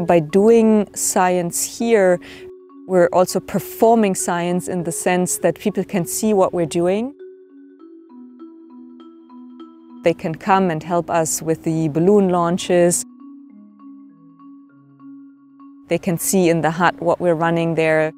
By doing science here, we're also performing science in the sense that people can see what we're doing. They can come and help us with the balloon launches. They can see in the hut what we're running there.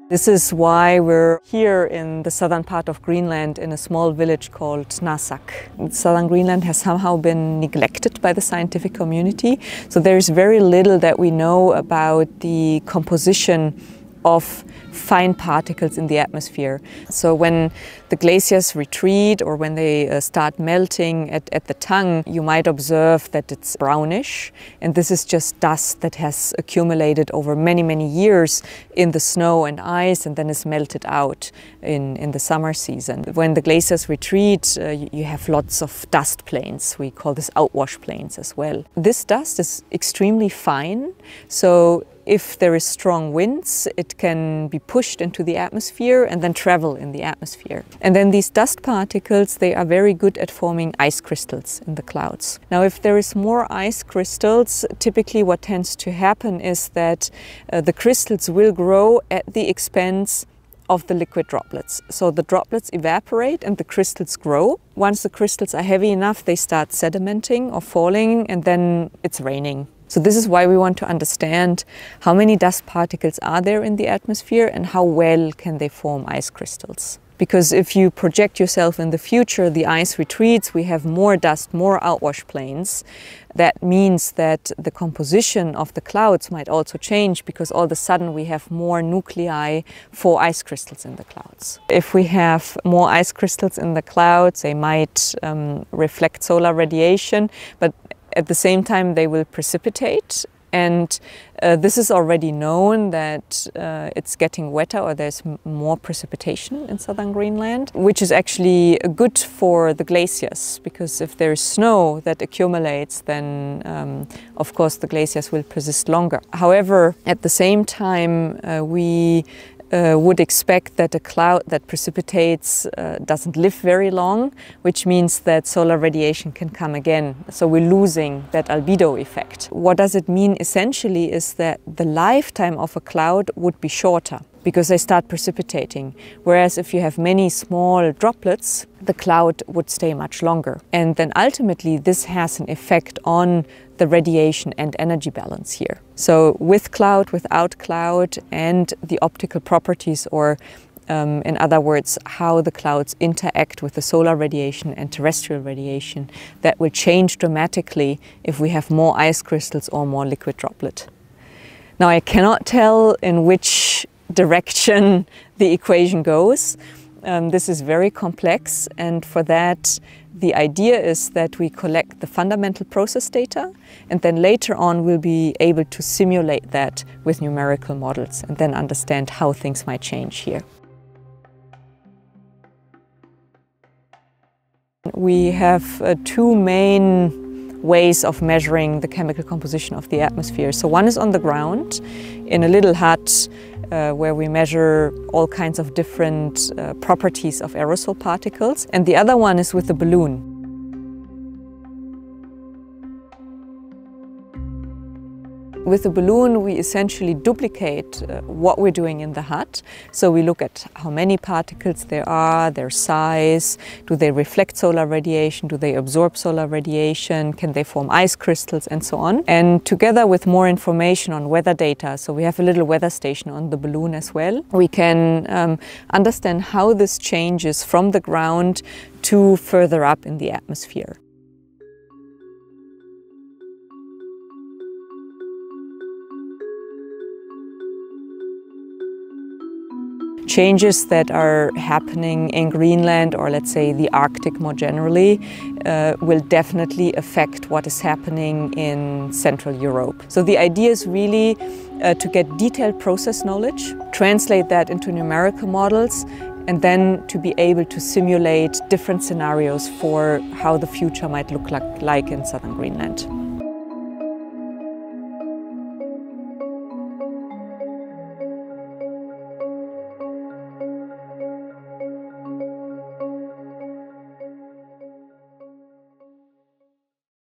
This is why we're here in the southern part of Greenland in a small village called Narsaq. Southern Greenland has somehow been neglected by the scientific community, so there is very little that we know about the composition of fine particles in the atmosphere. So when the glaciers retreat or when they start melting at the tongue, you might observe that it's brownish, and this is just dust that has accumulated over many, many years in the snow and ice and then is melted out in the summer season. When the glaciers retreat, you have lots of dust plains. We call this outwash plains as well. This dust is extremely fine, so if there is strong winds, it can be pushed into the atmosphere and then travel in the atmosphere. And then these dust particles, they are very good at forming ice crystals in the clouds. Now, if there is more ice crystals, typically what tends to happen is that the crystals will grow at the expense of the liquid droplets. So the droplets evaporate and the crystals grow. Once the crystals are heavy enough, they start sedimenting or falling, and then it's raining. So this is why we want to understand how many dust particles are there in the atmosphere and how well can they form ice crystals. Because if you project yourself in the future, the ice retreats, we have more dust, more outwash plains. That means that the composition of the clouds might also change, because all of a sudden we have more nuclei for ice crystals in the clouds. If we have more ice crystals in the clouds, they might reflect solar radiation, but at the same time they will precipitate. And this is already known that it's getting wetter, or there's more precipitation in southern Greenland, which is actually good for the glaciers, because if there's snow that accumulates, then of course the glaciers will persist longer. However, at the same time, we would expect that a cloud that precipitates doesn't live very long, which means that solar radiation can come again. So we're losing that albedo effect. What does it mean essentially is that the lifetime of a cloud would be shorter, because they start precipitating. Whereas if you have many small droplets, the cloud would stay much longer. And then ultimately this has an effect on the radiation and energy balance here. So with cloud, without cloud, and the optical properties, or in other words, how the clouds interact with the solar radiation and terrestrial radiation, that will change dramatically if we have more ice crystals or more liquid droplet. Now, I cannot tell in which direction the equation goes. This is very complex, and for that the idea is that we collect the fundamental process data, and then later on we'll be able to simulate that with numerical models and then understand how things might change here. We have two main ways of measuring the chemical composition of the atmosphere. So one is on the ground in a little hut where we measure all kinds of different properties of aerosol particles, and the other one is with the balloon. With the balloon, we essentially duplicate what we're doing in the hut. So we look at how many particles there are, their size, do they reflect solar radiation, do they absorb solar radiation, can they form ice crystals, and so on. And together with more information on weather data, so we have a little weather station on the balloon as well, we can understand how this changes from the ground to further up in the atmosphere. Changes that are happening in Greenland, or let's say the Arctic more generally, will definitely affect what is happening in Central Europe. So the idea is really to get detailed process knowledge, translate that into numerical models, and then to be able to simulate different scenarios for how the future might look like in southern Greenland.